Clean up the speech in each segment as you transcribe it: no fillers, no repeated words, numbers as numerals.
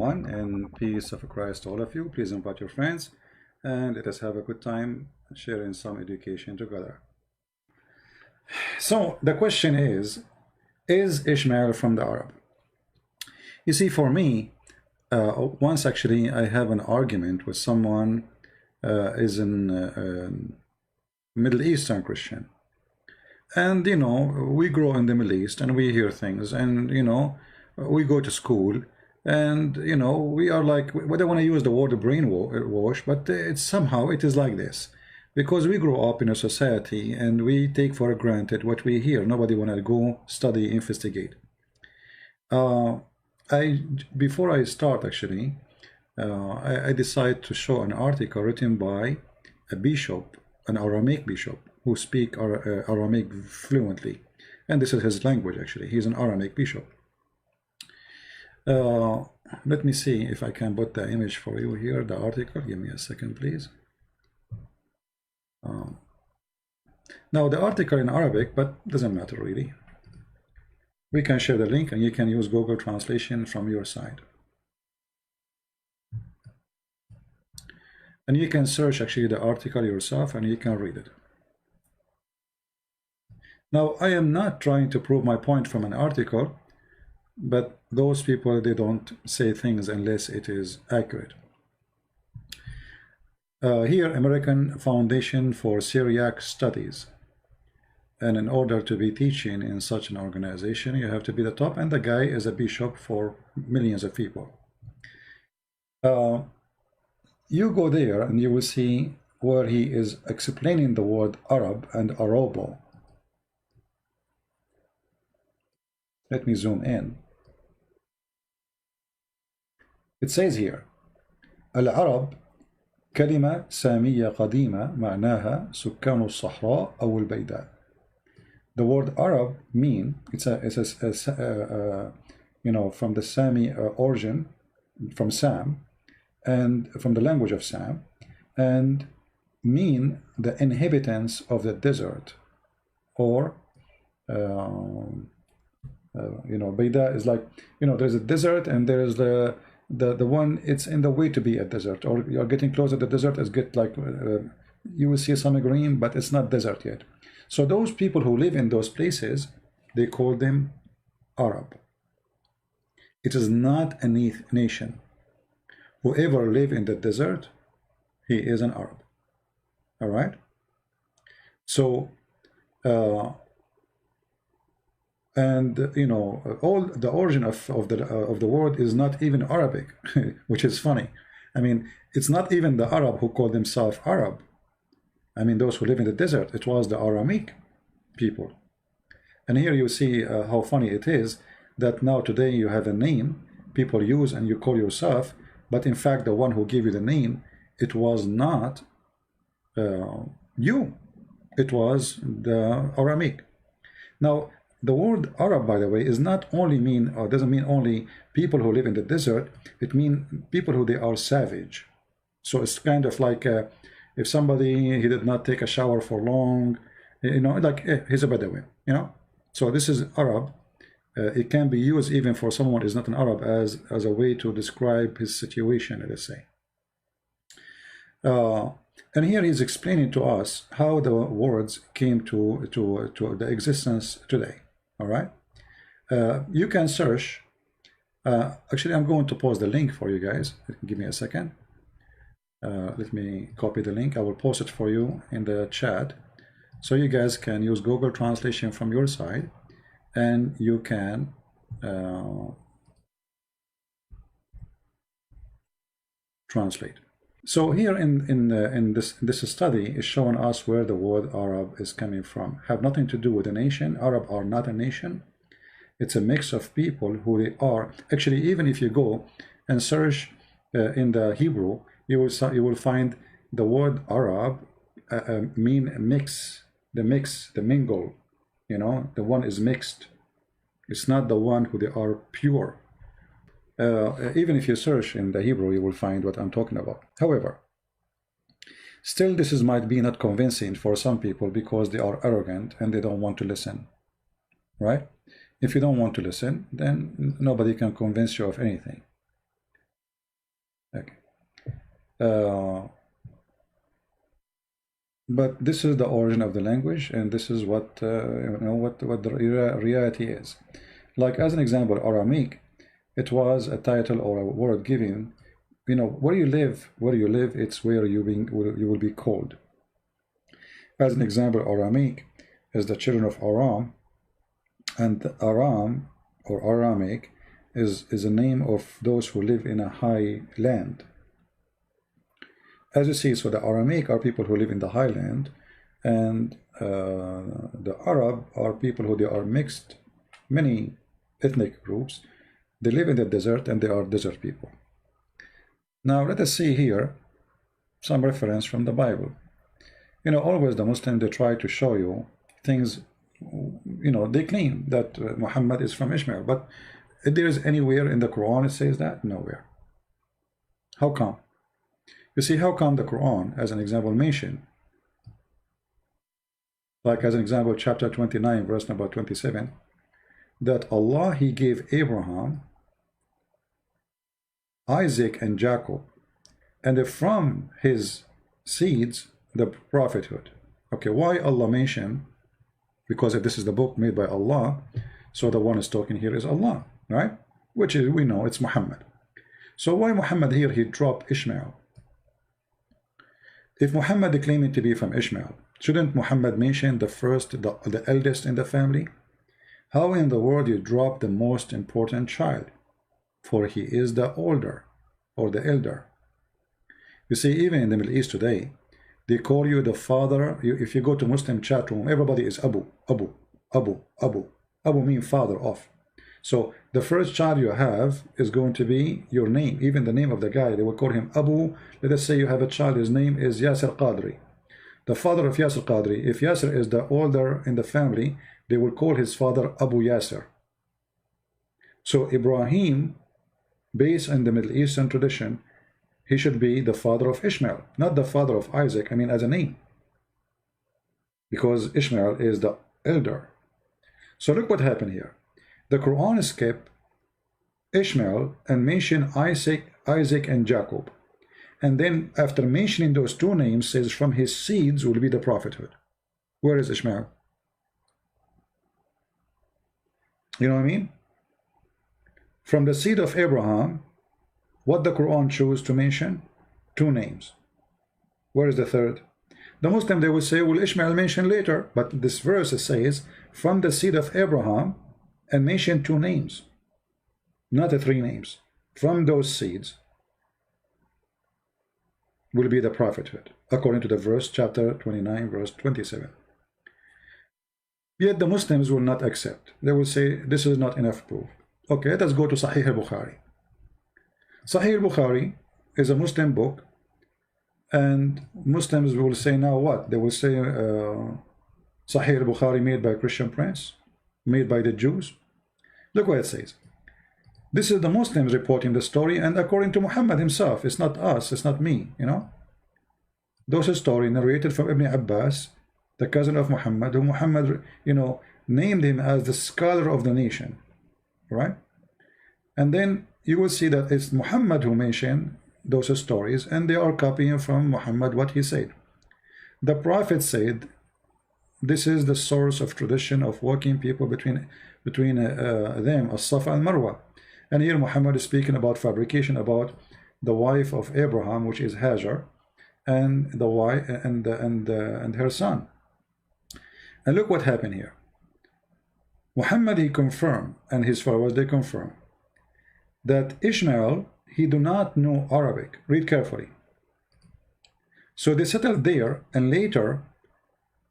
everyone, and peace of Christ to all of you. Please invite your friends and let us have a good time sharing some education together. So the question is Ishmael from the Arab? You see, for me, once actually I have an argument with someone is in Middle Eastern Christian, and we grow in the Middle East and we hear things, and we go to school, and we are like, I don't want to use the word brainwash, but it's somehow it is like this, because we grow up in a society and we take for granted what we hear. Nobody want to go study, investigate. Before I start actually, I decided to show an article written by a bishop, an Aramaic bishop, who speak Aramaic fluently, and this is his language actually. He's an Aramaic bishop. Let me see if I can put the image for you here, the article. Give me a second, please. Now the article in Arabic, but doesn't matter really. We can share the link and you can use Google translation from your side. And you can search actually the article yourself and you can read it. Now, I am not trying to prove my point from an article, but those people, they don't say things unless it is accurate. Here, American Foundation for Syriac Studies. And in order to be teaching in such an organization, you have to be the top, and the guy is a bishop for millions of people. You go there and you will see where he is explaining the word Arab and Arabo. Let me zoom in. It says here, العرب كلمة سامية قديمة معناها سكان الصحراء أو البيداء. The word Arab mean it's from the Sami origin, from Sam, and from the language of Sam, and mean the inhabitants of the desert, or Beida is like, there's a desert and there's the one, it's in the way to be a desert, or you're getting closer to the desert, it's get like you will see some green, but it's not desert yet. So those people who live in those places, they call them Arab. It is not a nation. Whoever live in the desert, he is an Arab. All right. So all the origin of the word is not even Arabic, which is funny. I mean, it's not even the Arab who call themselves Arab. I mean, those who live in the desert, it was the Aramaic people. And here you see how funny it is that now today you have a name people use and you call yourself, but in fact the one who gave you the name, it was not you. It was the Aramaic. Now, the word Arab, by the way, is not only mean, or doesn't mean only people who live in the desert. It means people who they are savage. So it's kind of like if somebody, he did not take a shower for long, like he's a Badawi, So this is Arab. It can be used even for someone who is not an Arab as a way to describe his situation, let us say. And here he's explaining to us how the words came to the existence today. All right. You can search. Actually, I'm going to post the link for you guys. Give me a second. Let me copy the link. I will post it for you in the chat, so you guys can use Google translation from your side, and you can translate. So here in this study is showing us where the word Arab is coming from. Have nothing to do with a nation. Arab are not a nation. It's a mix of people who they are. Actually, even if you go and search in the Hebrew, you will find the word Arab mean mix, the mingle. The one is mixed. It's not the one who they are pure. Even if you search in the Hebrew, you will find what I'm talking about. However, still this might be not convincing for some people because they are arrogant and they don't want to listen, right? If you don't want to listen, then nobody can convince you of anything. Okay. But this is the origin of the language, and this is what what the reality is. Like as an example, Aramaic, it was a title or a word given. Where you live, it's where you will be called. As an example, Aramaic is the children of Aram, and Aram or Aramaic is a name of those who live in a high land. As you see, so the Aramaic are people who live in the highland, and the Arab are people who they are mixed, many ethnic groups. They live in the desert and they are desert people. Now let us see here some reference from the Bible. Always the Muslim, they try to show you things, they claim that Muhammad is from Ishmael, but if there is anywhere in the Quran it says that? Nowhere. How come? You see, how come the Quran, as an example, mention, like as an example, chapter 29, verse number 27, that Allah, He gave Abraham, Isaac, and Jacob, and from his seeds, the prophethood. Okay, why Allah mention? Because if this is the book made by Allah, so the one is talking here is Allah, right? Which is, we know it's Muhammad. So why Muhammad here, he dropped Ishmael? If Muhammad claiming to be from Ishmael, shouldn't Muhammad mention the first, the eldest in the family? How in the world you drop the most important child? For he is the older, or the elder. You see, even in the Middle East today, they call you the father. If you go to Muslim chat room, everybody is Abu, Abu, Abu, Abu. Abu means father of. So the first child you have is going to be your name. Even the name of the guy, they will call him Abu. Let us say you have a child, his name is Yasser Qadri. The father of Yasser Qadri, if Yasser is the older in the family, they will call his father Abu Yasser. So Ibrahim, based on the Middle Eastern tradition, he should be the father of Ishmael, not the father of Isaac, as a name. Because Ishmael is the elder. So look what happened here. The Quran skipped Ishmael and mentioned Isaac and Jacob. And then after mentioning those two names, says from his seeds will be the prophethood. Where is Ishmael? You know what I mean? From the seed of Abraham, what the Quran chose to mention? Two names. Where is the third? The Muslim, they will say, well, Ishmael mentioned later, but this verse says, from the seed of Abraham, and mention two names, not the three names. From those seeds will be the prophethood, according to the verse, chapter 29, verse 27. Yet the Muslims will not accept. They will say, this is not enough proof. Okay, let us go to Sahih al-Bukhari. Sahih al-Bukhari is a Muslim book, and Muslims will say now what? They will say Sahih al-Bukhari made by a Christian prince, made by the Jews. Look what it says. This is the Muslims reporting the story, and according to Muhammad himself. It's not us, it's not me, Those a story narrated from Ibn Abbas, the cousin of Muhammad, who Muhammad, named him as the scholar of the nation, right? And then you will see that it's Muhammad who mentioned those stories, and they are copying from Muhammad what he said. The Prophet said, this is the source of tradition of walking people between them, as-Safa and Marwa. And here Muhammad is speaking about fabrication, about the wife of Abraham, which is Hajar, and the wife and her son. And look what happened here. Muhammad, he confirmed, and his followers, they confirm that Ishmael, he do not know Arabic. Read carefully. So they settled there, and later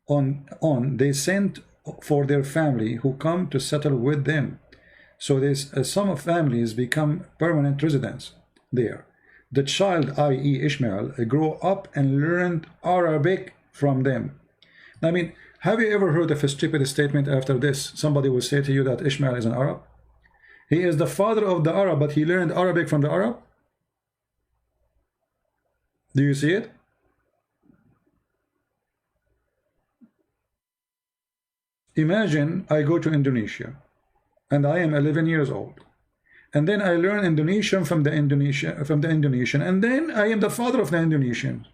on they sent for their family who come to settle with them. So there's some of families become permanent residents there. The child, i.e. Ishmael, grew up and learned Arabic from them. I mean, have you ever heard of a stupid statement after this? Somebody will say to you that Ishmael is an Arab. He is the father of the Arab, but he learned Arabic from the Arab. Do you see it? Imagine I go to Indonesia and I am 11 years old, and then I learn Indonesian from the Indonesian, and then I am the father of the Indonesian.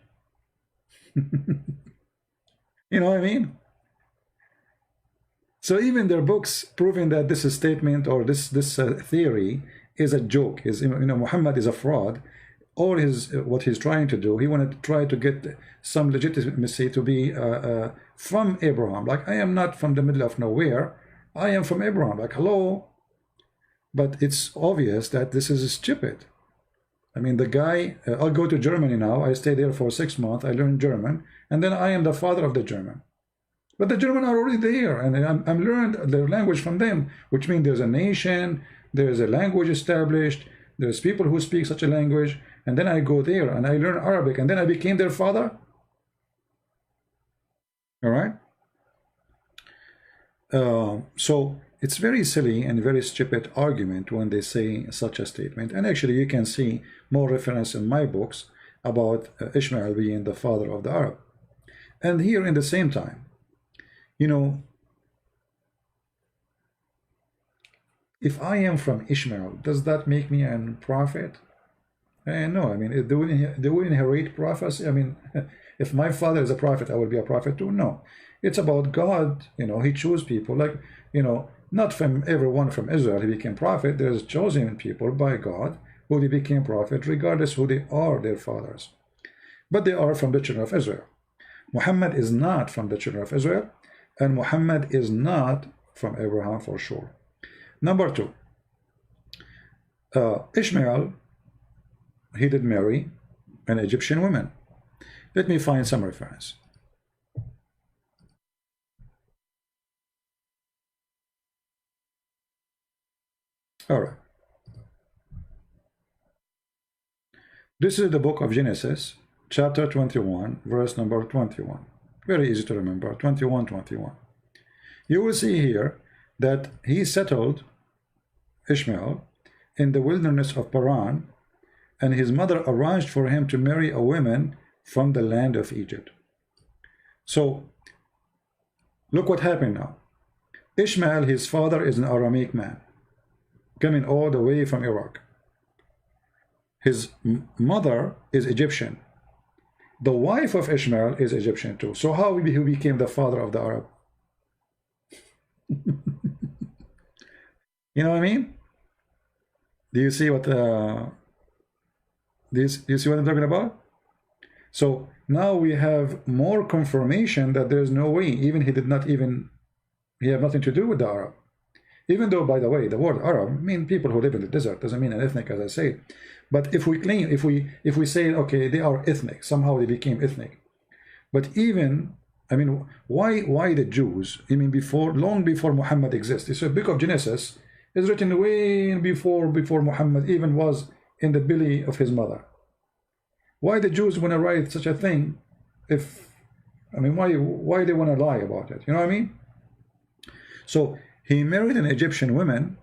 You know what I mean? So even their books proving that this is statement or this theory is a joke, is, you know, Muhammad is a fraud. All his what he's trying to do, he wanted to try to get some legitimacy to be from Abraham. Like, I am not from the middle of nowhere, I am from Abraham. Like, hello. But it's obvious that this is stupid. I mean, the guy, I'll go to Germany now, I stay there for 6 months, I learn German, and then I am the father of the German. But the German are already there, and I'm learned their language from them, which means there's a nation, there's a language established, there's people who speak such a language, and then I go there and I learn Arabic, and then I became their father. All right? So it's very silly and very stupid argument when they say such a statement. And actually you can see more reference in my books about Ishmael being the father of the Arab. And here in the same time, you know, if I am from Ishmael, does that make me a prophet? No, I mean, do we inherit prophecy? I mean, if my father is a prophet, I will be a prophet too? No. It's about God, you know, he chose people, like, you know, not from everyone from Israel he became prophet. There's chosen people by God who they became prophet, regardless who they are, their fathers. But they are from the children of Israel. Muhammad is not from the children of Israel, and Muhammad is not from Abraham for sure. Number two, Ishmael, he did marry an Egyptian woman. Let me find some reference. All right. This is the book of Genesis, chapter 21, verse number 21. Very easy to remember, 21:21. You will see here that he settled, Ishmael, in the wilderness of Paran, and his mother arranged for him to marry a woman from the land of Egypt. So, look what happened now. Ishmael, his father, is an Aramaic man, coming all the way from Iraq. His mother is Egyptian. The wife of Ishmael is Egyptian too. So how he became the father of the Arab? You know what I mean? Do you see what do you see what I'm talking about? So now we have more confirmation that there is no way, even he have nothing to do with the Arab. Even though, by the way, the word Arab means people who live in the desert, doesn't mean an ethnic, as I say. But if we claim, if we say, okay, they are ethnic, somehow they became ethnic. But even, I mean, why the Jews? I mean, long before Muhammad exists. So the book of Genesis is written way before Muhammad even was in the belly of his mother. Why the Jews want to write such a thing? I mean, why they want to lie about it? You know what I mean? So he married an Egyptian woman,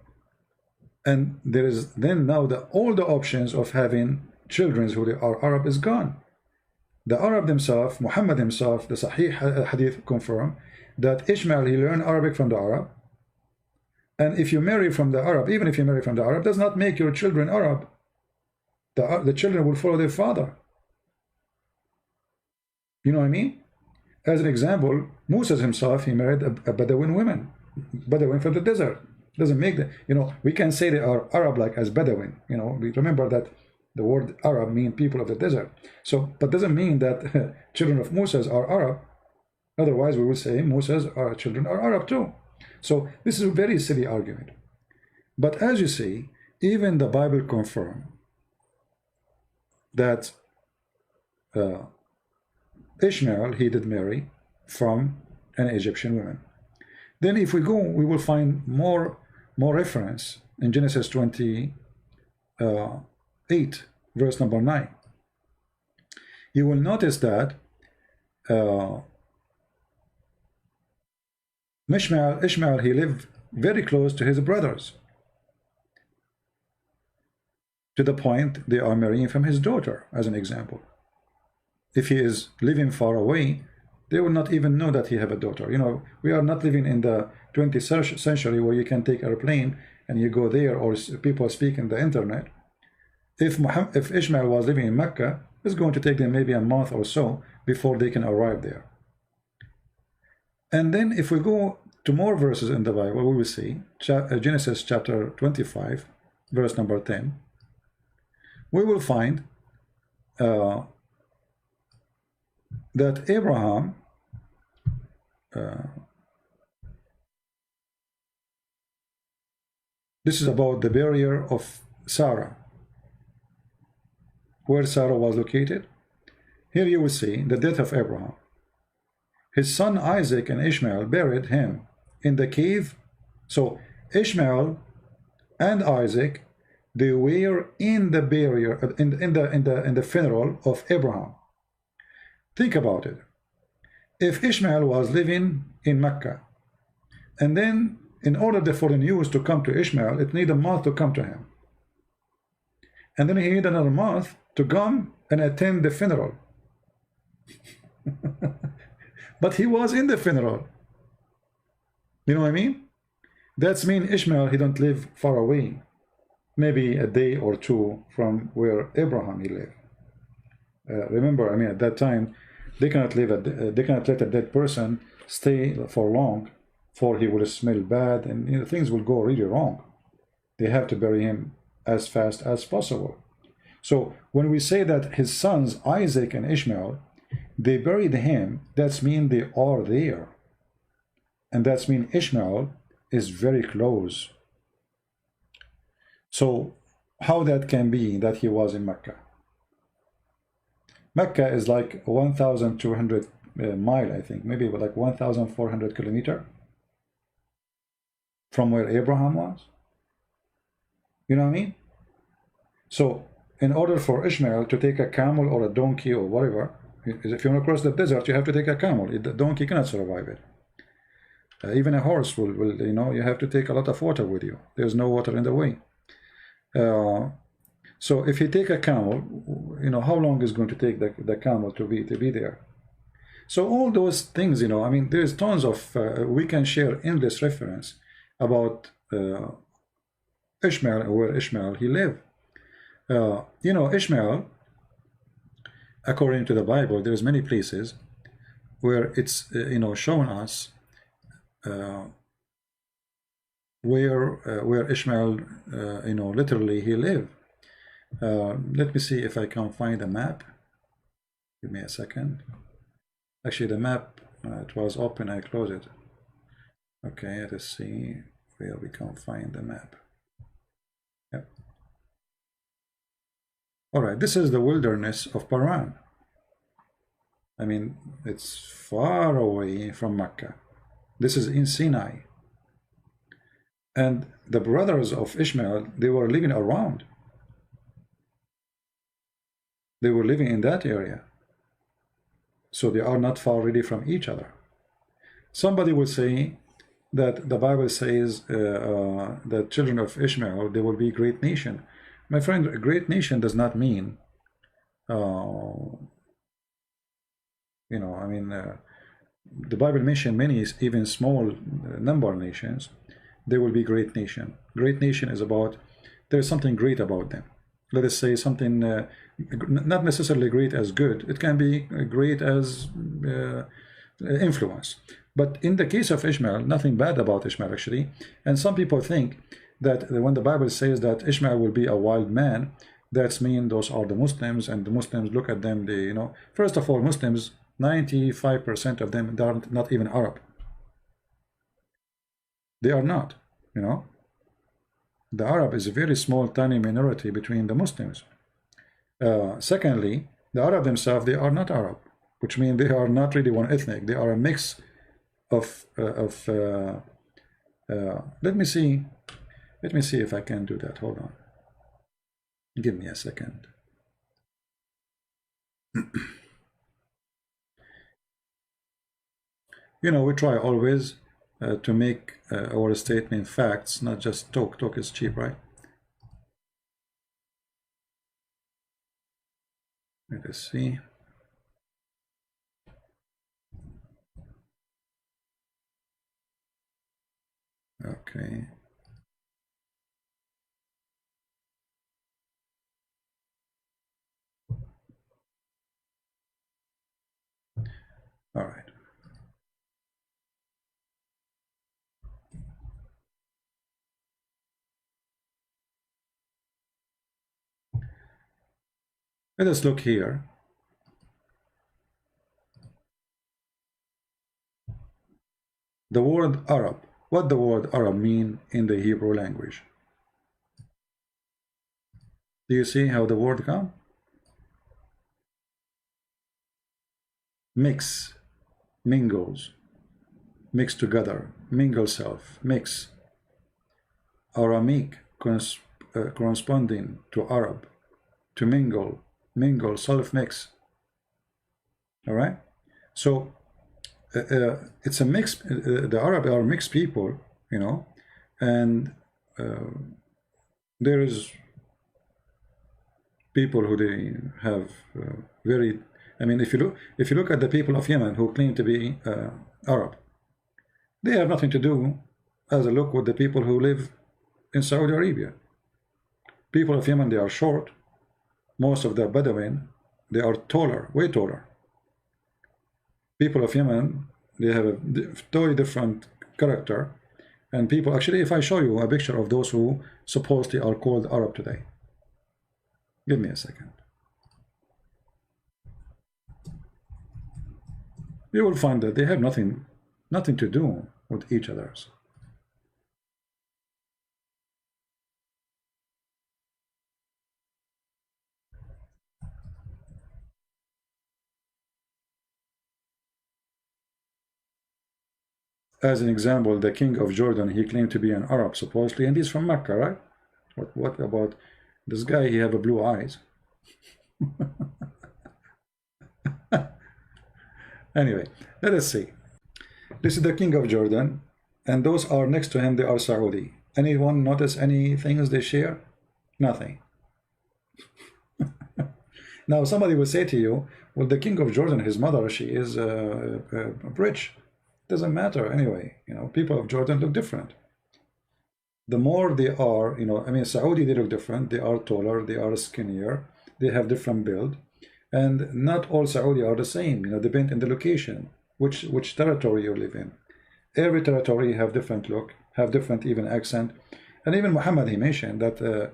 and there is then now all the options of having children who are Arab is gone. The Arab themselves, Muhammad himself, the Sahih hadith confirm that Ishmael, he learned Arabic from the Arab. And if you marry from the Arab, even if you marry from the Arab, does not make your children Arab. The children will follow their father. You know what I mean? As an example, Moses himself, he married a Bedouin woman. Bedouin from the desert. Doesn't make the, you know, we can say they are Arab like as Bedouin. You know, we remember that the word Arab means people of the desert. So, but doesn't mean that children of Moses are Arab. Otherwise, we will say Moses' children are Arab too. So this is a very silly argument. But as you see, even the Bible confirms that Ishmael, he did marry from an Egyptian woman. Then if we go, we will find more reference in Genesis 28, verse number 9. You will notice that Ishmael, he lived very close to his brothers, to the point they are marrying from his daughter, as an example. If he is living far away, they will not even know that he have a daughter. You know, we are not living in the 20th century where you can take an airplane and you go there, or people speak in the internet, if Ishmael was living in Mecca, it's going to take them maybe a month or so before they can arrive there. And then if we go to more verses in the Bible, we will see Genesis chapter 25, verse number 10. We will find that Abraham this is about the burial of Sarah, where Sarah was located. Here you will see the death of Abraham. His son Isaac and Ishmael buried him in the cave. So Ishmael and Isaac, they were in the burial, in the funeral of Abraham. Think about it. If Ishmael was living in Mecca, and then in order for the news to come to Ishmael, it needed a month to come to him. And then he needed another month to come and attend the funeral. But he was in the funeral. You know what I mean? That's mean Ishmael, he don't live far away. Maybe a day or two from where Abraham he lived. Remember, I mean, at that time, they cannot let a dead person stay for long, for he will smell bad, and you know, things will go really wrong. They have to bury him as fast as possible. So when we say that his sons Isaac and Ishmael, they buried him, that's mean they are there, and that's mean Ishmael is very close. So how that can be that he was in Mecca? Mecca is like 1,200 mile, I think, maybe like 1,400 kilometer from where Abraham was. You know what I mean? So in order for Ishmael to take a camel or a donkey or whatever, if you want to cross the desert, you have to take a camel. The donkey cannot survive it. Even a horse will, you know, you have to take a lot of water with you. There's no water in the way. So if you take a camel, you know, how long is going to take the camel to be there? So all those things, you know, I mean, there's tons of, we can share endless reference about Ishmael, where Ishmael he lived. You know, Ishmael, according to the Bible, there's many places where it's, you know, shown us where Ishmael, you know, literally he lived. Let me see if I can find a map. Give me a second. Actually, the map, it was open, I closed it. Okay, let's see where we can find the map. Yep. All right, this is the wilderness of Paran. I mean, it's far away from Mecca. This is in Sinai. And the brothers of Ishmael, they were living around. They were living in that area. So they are not far really from each other. Somebody will say that the Bible says the children of Ishmael, they will be a great nation. My friend, a great nation does not mean, you know, I mean, the Bible mentioned many, even small number of nations. They will be great nation. Great nation is about, there is something great about them. Let us say something, not necessarily great as good. It can be great as influence. But in the case of Ishmael, nothing bad about Ishmael actually. And some people think that when the Bible says that Ishmael will be a wild man, that's mean those are the Muslims, and the Muslims look at them, they, you know, first of all, Muslims, 95% of them, they are not even Arab. They are not, you know. The Arab is a very small, tiny minority between the Muslims. Secondly, the Arab themselves, they are not Arab, which means they are not really one ethnic. They are a mix of let me see if I can do that. Hold on. Give me a second. You know, we try always to make our statement facts, not just talk. Talk is cheap, right? Let us see. Okay. All right. Let us look here. The word Arab. What the word Arab mean in the Hebrew language? Do you see how the word come? Mix, mingles, mix together, mingle self, mix. Aramic corresponding to Arab, to mingle, mingle, self mix. All right. So it's a mix. The Arab are mixed people, you know, and there is people who they have very. I mean, if you look at the people of Yemen who claim to be Arab, they have nothing to do as a look with the people who live in Saudi Arabia. People of Yemen, they are short. Most of the Bedouin, they are taller, way taller. People of Yemen, they have a totally different character. And people, actually, if I show you a picture of those who supposedly are called Arab today. Give me a second. You will find that they have nothing to do with each other. As an example, the king of Jordan, he claimed to be an Arab supposedly, and he's from Mecca, right? What about this guy? He have a blue eyes. Anyway, let us see. This is the king of Jordan, and those are next to him, they are Saudi. Anyone notice any things they share? Nothing. Now somebody will say to you, well, the king of Jordan, his mother, she is rich. Doesn't matter anyway. You know, people of Jordan look different. The more they are, you know, I mean, Saudi, they look different. They are taller, they are skinnier, they have different build, and not all Saudi are the same. You know, depend on the location, which territory you live in. Every territory have different look, have different even accent, and even Muhammad, he mentioned that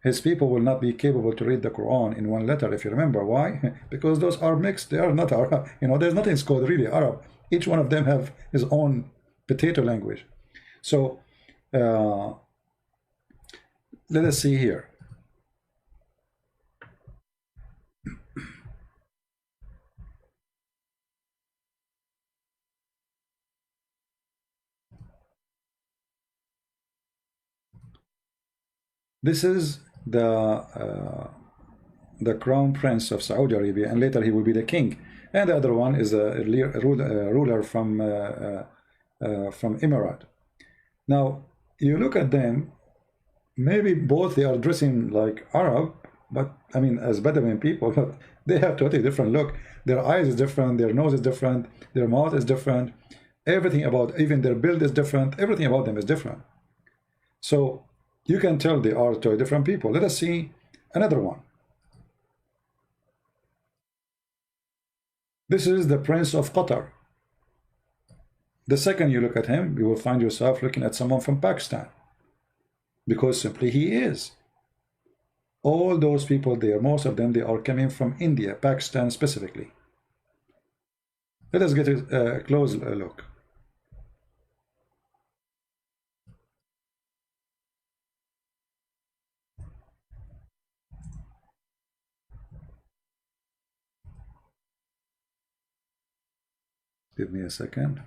his people will not be capable to read the Quran in one letter. If you remember, why? Because those are mixed. They are not Arab. You know, there's nothing called really Arab. Each one of them have his own potato language. So let us see here. This is the crown prince of Saudi Arabia, and later he will be the king. And the other one is a ruler from Emirate. Now, you look at them, maybe both they are dressing like Arab, but I mean, as Bedouin people, but they have totally different look. Their eyes is different, their nose is different, their mouth is different. Everything about, even their build is different. Everything about them is different. So you can tell they are two different people. Let us see another one. This is the Prince of Qatar. The second you look at him, you will find yourself looking at someone from Pakistan, because simply he is. All those people there, most of them, they are coming from India, Pakistan specifically. Let us get a close look. Give me a second.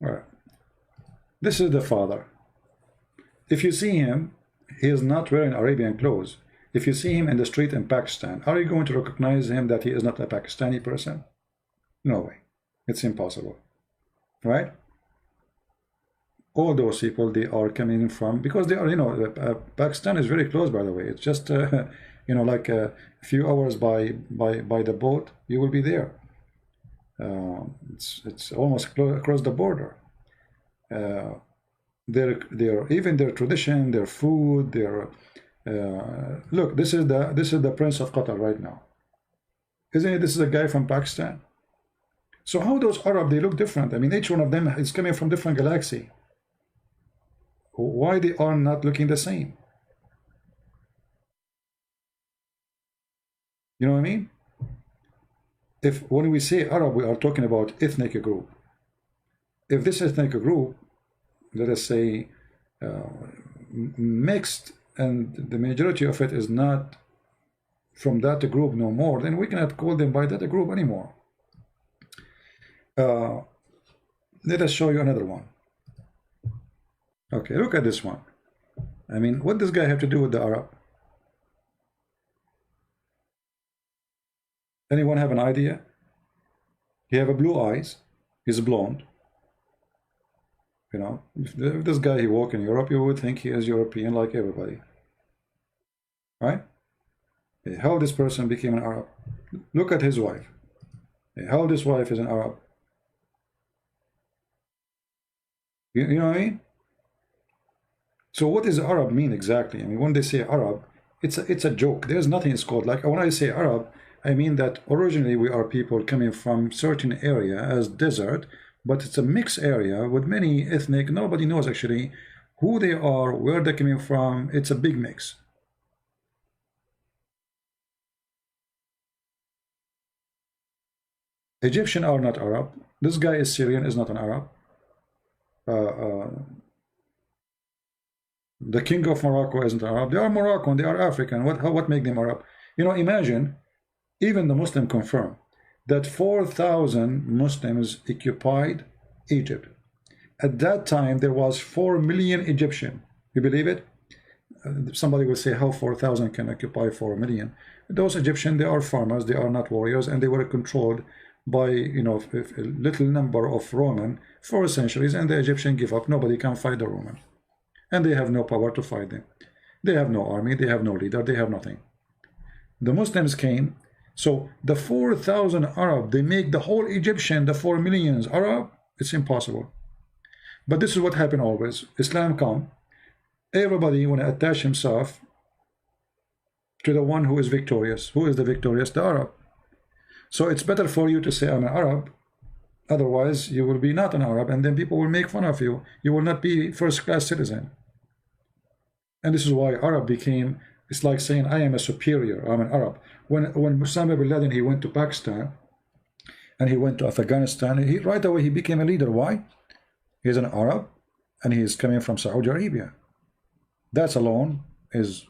All right. This is the father. If you see him, he is not wearing Arabian clothes. If you see him in the street in Pakistan, are you going to recognize him that he is not a Pakistani person? No way. It's impossible. Right? All those people, they are coming from, because they are, you know, Pakistan is very close, by the way. It's just, you know, like a few hours by the boat, you will be there. It's almost across the border. Their even their tradition, their food, their look. This is the Prince of Qatar right now, isn't it? This is a guy from Pakistan. So how those Arab, they look different? I mean, each one of them is coming from different galaxy. Why they are not looking the same? You know what I mean? If when we say Arab, we are talking about ethnic group. If this ethnic group, let us say, mixed, and the majority of it is not from that group no more, then we cannot call them by that group anymore. Let us show you another one. Okay, look at this one. I mean, what does this guy have to do with the Arab? Anyone have an idea? He have a blue eyes. He's blonde. You know, if this guy he walk in Europe, you would think he is European like everybody, right? How this person became an Arab? Look at his wife. How this wife is an Arab? You know what I mean? So what does Arab mean exactly? I mean, when they say Arab, it's a joke. There's nothing it's called. Like when I say Arab, I mean that originally we are people coming from certain area as desert, but it's a mixed area with many ethnic. Nobody knows actually who they are, where they're coming from. It's a big mix. Egyptian are not Arab. This guy is Syrian, is not an Arab. The king of Morocco isn't Arab. They are Moroccan, they are African. What make them Arab? You know, imagine, even the Muslim confirm that 4,000 Muslims occupied Egypt. At that time, there was 4 million Egyptian. You believe it? Somebody will say, how 4,000 can occupy 4 million? Those Egyptians, they are farmers, they are not warriors, and they were controlled by, you know, a little number of Roman for centuries, and the Egyptian give up. Nobody can fight the Roman. And they have no power to fight them. They have no army, they have no leader, they have nothing. The Muslims came, so the 4,000 Arab, they make the whole Egyptian, the 4 millions Arab. It's impossible. But this is what happened always. Islam come, everybody want to attach himself to the one who is victorious. Who is the victorious? The Arab. So it's better for you to say I'm an Arab, otherwise you will be not an Arab, and then people will make fun of you. You will not be first-class citizen. And this is why Arab became, it's like saying I am a superior, I'm an Arab. When Osama bin Laden, he went to Pakistan and he went to Afghanistan, right away he became a leader. Why? He's an Arab and he is coming from Saudi Arabia. That alone is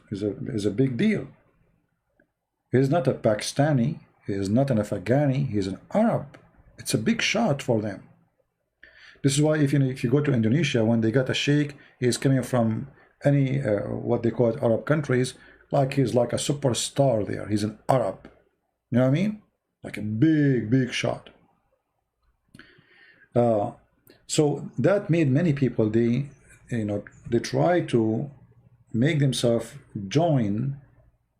a big deal. He is not a Pakistani, he is not an Afghani, he is an Arab. It's a big shot for them. This is why if you go to Indonesia, when they got a sheikh, he is coming from any what they call it Arab countries, like he's like a superstar there. He's an Arab. You know what I mean? Like a big shot. So that made many people, they try to make themselves join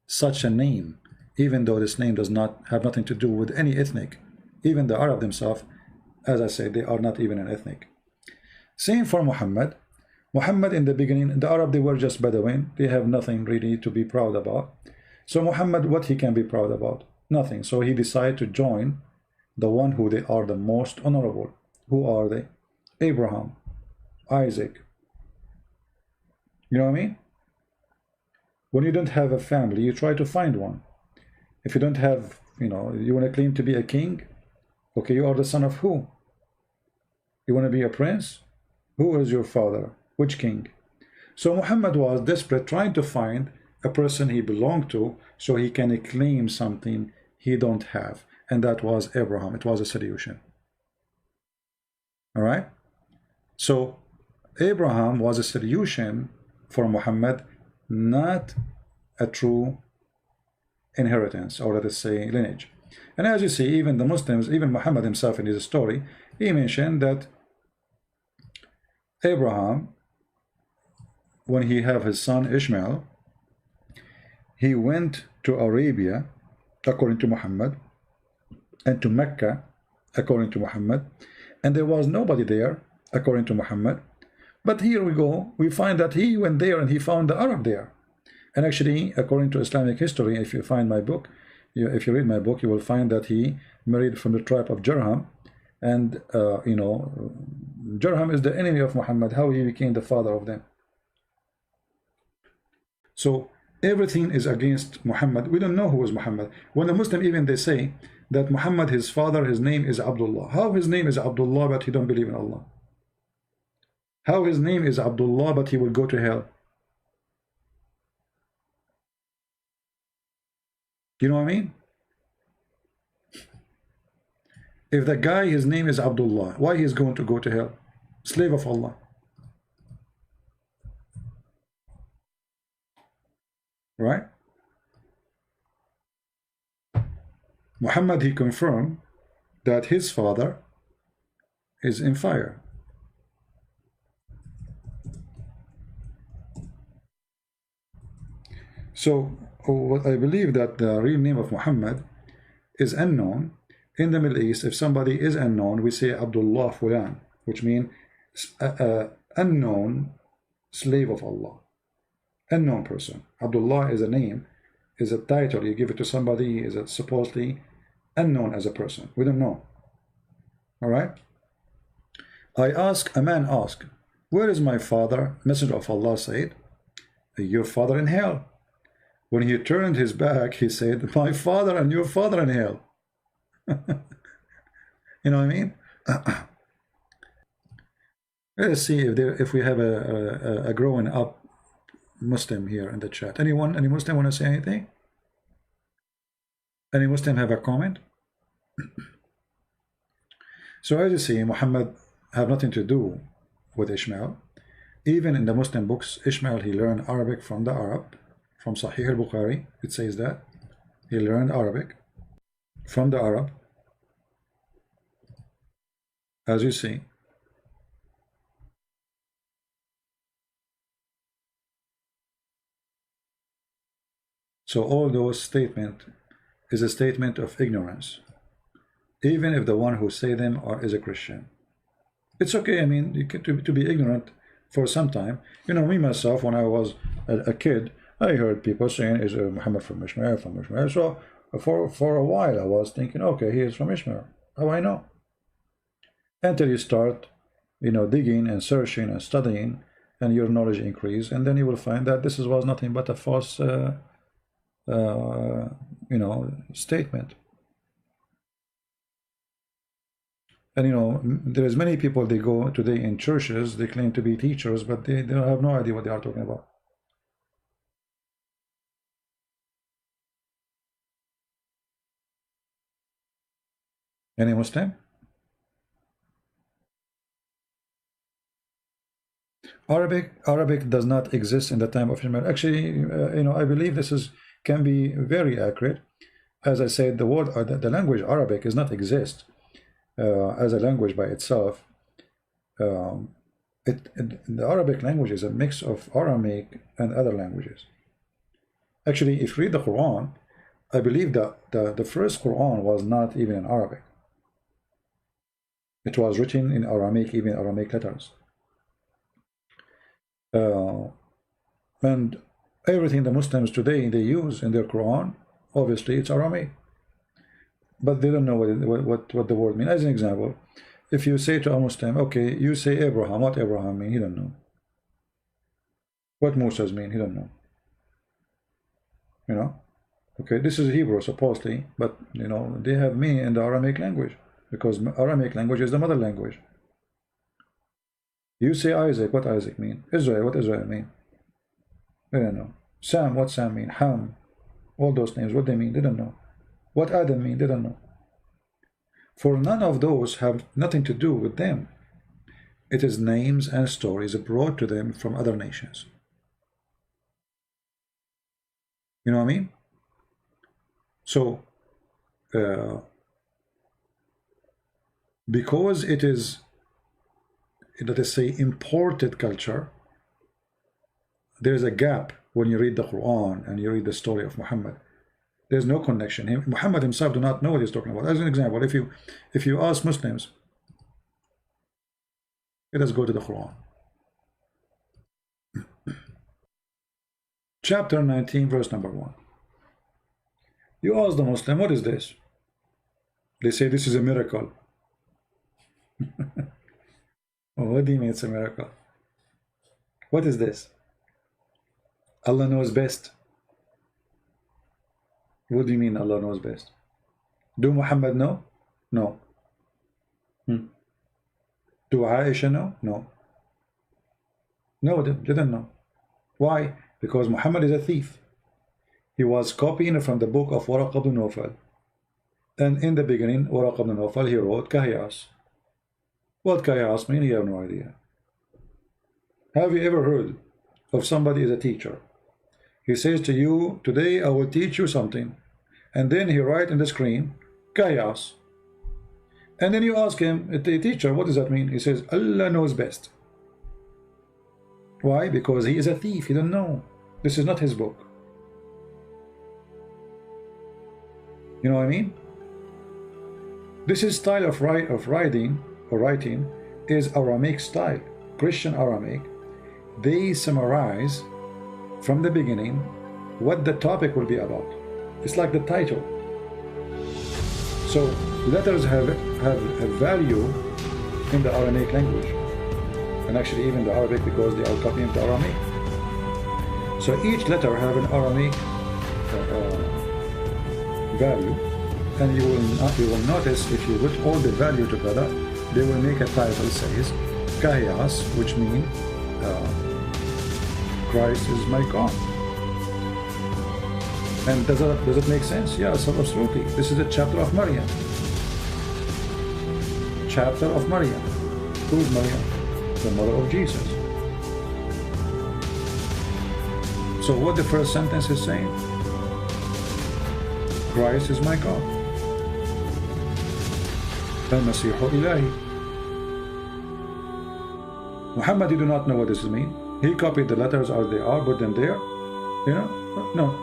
such a name, even though this name does not have nothing to do with any ethnic. Even the Arab themselves, as I said, they are not even an ethnic. Same for Muhammad. Muhammad in the beginning, the Arab, they were just Bedouin. They have nothing really to be proud about. So Muhammad, what he can be proud about? Nothing. So he decided to join the one who they are the most honorable. Who are they? Abraham, Isaac. You know what I mean? When you don't have a family, you try to find one. If you don't have, you want to claim to be a king, okay, you are the son of who? You want to be a prince? Who is your father? Which king? So Muhammad was desperate, trying to find a person he belonged to so he can claim something he don't have. And that was Abraham. It was a solution. All right? So Abraham was a solution for Muhammad, not a true inheritance, or let us say lineage. And as you see, even the Muslims, even Muhammad himself in his story, he mentioned that Abraham, when he had his son Ishmael, he went to Arabia, according to Muhammad, and to Mecca, according to Muhammad, and there was nobody there, according to Muhammad. But here we go, we find that he went there and he found the Arab there. And actually, according to Islamic history, if you find my book, if you read my book, you will find that he married from the tribe of Jurham. And, you know, Jurham is the enemy of Muhammad. How he became the father of them. So everything is against Muhammad. We don't know who is Muhammad. When the Muslim even they say that Muhammad, his father, his name is Abdullah. How his name is Abdullah, but he don't believe in Allah? How his name is Abdullah, but he will go to hell? You know what I mean? If the guy, his name is Abdullah, why he's going to go to hell? Slave of Allah. Right? Muhammad, he confirmed that his father is in fire. So I believe that the real name of Muhammad is unknown. In the Middle East, if somebody is unknown, we say Abdullah Fulan, which means unknown slave of Allah. Unknown person. Abdullah is a name, is a title. You give it to somebody, is it supposedly unknown as a person. We don't know. All right? A man asked, where is my father? Messenger of Allah said, your father in hell. When he turned his back, he said, my father and your father in hell. You know what I mean? Let's see if we have a growing up Muslim here in the chat. Anyone? Any Muslim want to say anything? Any Muslim have a comment? So as you see, Muhammad have nothing to do with Ishmael. Even in the Muslim books, Ishmael, he learned Arabic from the Arab, from Sahih al-Bukhari. It says that he learned Arabic from the Arab, as you see. So all those statements is a statement of ignorance, even if the one who say them is a Christian. It's okay. I mean, you get to be ignorant for some time. You know, me myself, when I was a kid, I heard people saying, is Muhammad from Ishmael, from Ishmael. So for a while I was thinking, okay, he is from Ishmael. How I know? Until you start, you know, digging and searching and studying, and your knowledge increase, and then you will find that this was nothing but a false, you know, statement. And you know, there is many people, they go today in churches, they claim to be teachers, but they have no idea what they are talking about. Any Muslim? Arabic does not exist in the time of Ishmael. Actually, you know, I believe this can be very accurate. As I said, the word, the language Arabic does not exist as a language by itself. The Arabic language is a mix of Aramaic and other languages. Actually, if you read the Quran, I believe that the first Quran was not even in Arabic. It was written in Aramaic, even Aramaic letters. And everything the Muslims today they use in their Quran, obviously it's Aramaic, but they don't know what the word means. As an example, if you say to a Muslim, okay, you say Abraham, what Abraham mean? He don't know. What Moses mean? He don't know. You know, okay, this is Hebrew supposedly, but you know, they have meaning in the Aramaic language, because Aramaic language is the mother language. You say Isaac, what Isaac mean? Israel, what Israel mean? They don't know. Sam, what Sam mean? Ham, all those names, what they mean? They don't know. What Adam mean? They don't know. For none of those have nothing to do with them. It is names and stories brought to them from other nations. You know what I mean? So, because it is, let us say, imported culture, there is a gap when you read the Quran and you read the story of Muhammad. There's no connection. Muhammad himself do not know what he's talking about. As an example, if you ask Muslims, let us go to the Quran. Chapter 19, verse number 1. You ask the Muslim, what is this? They say this is a miracle. Oh, what do you mean it's a miracle? What is this? Allah knows best. What do you mean Allah knows best? Do Muhammad know? No. Do Aisha know? No. No, they didn't know. Why? Because Muhammad is a thief. He was copying from the book of Waraq ibn Nawfal. And in the beginning, Waraq ibn Nawfal, he wrote Kahiyas. What Kahiyas mean? You have no idea. Have you ever heard of somebody as a teacher? He says to you, today I will teach you something. And then he writes in the screen, Kahiyas. And then you ask him, the teacher, what does that mean? He says, Allah knows best. Why? Because he is a thief. He doesn't know. This is not his book. You know what I mean? This is style of writing is Aramaic style, Christian Aramaic. They summarize from the beginning what the topic will be about. It's like the title. So letters have a value in the Aramaic language, and actually even the Arabic, because they are copying the Aramaic. So each letter have an Aramaic value, and you will notice if you put all the value together, they will make a title says Kahiyas, which means Christ is my God. And does it make sense? Yes, absolutely. This is the chapter of Maryam. Chapter of Maryam. Who is Maryam? The mother of Jesus. So what the first sentence is saying? Christ is my God. Al-Masihu Ilahi. Muhammad, you do not know what this means. He copied the letters as they are, put them there. You know? No.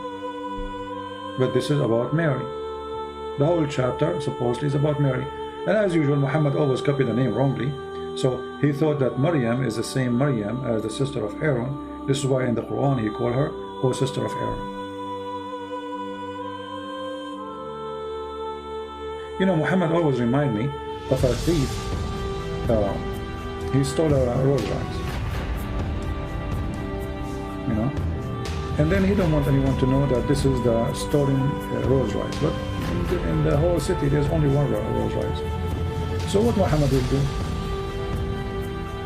But this is about Mary. The whole chapter supposedly is about Mary. And as usual, Muhammad always copied the name wrongly. So he thought that Maryam is the same Maryam as the sister of Aaron. This is why in the Quran he called her, O sister of Aaron. You know, Muhammad always remind me of a thief. He stole a Rolls Royce. You know? And then he don't want anyone to know that this is the stolen Rolls Royce. But in the whole city, there's only one Rolls Royce. So what Muhammad will do?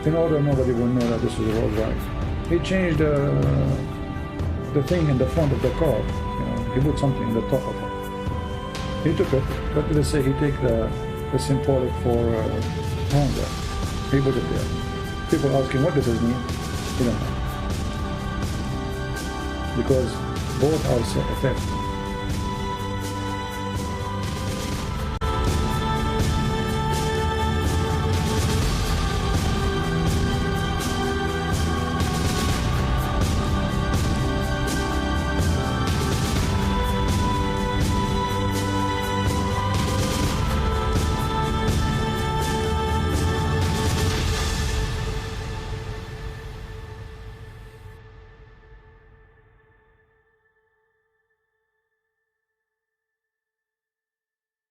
In order nobody will know that this is a Rolls Royce, he changed the thing in the front of the car. You know, he put something in the top of it. He took it, but let's say he take the symbolic for Honda. He put it there. People ask him, what does this mean? He don't know. Because both are theft.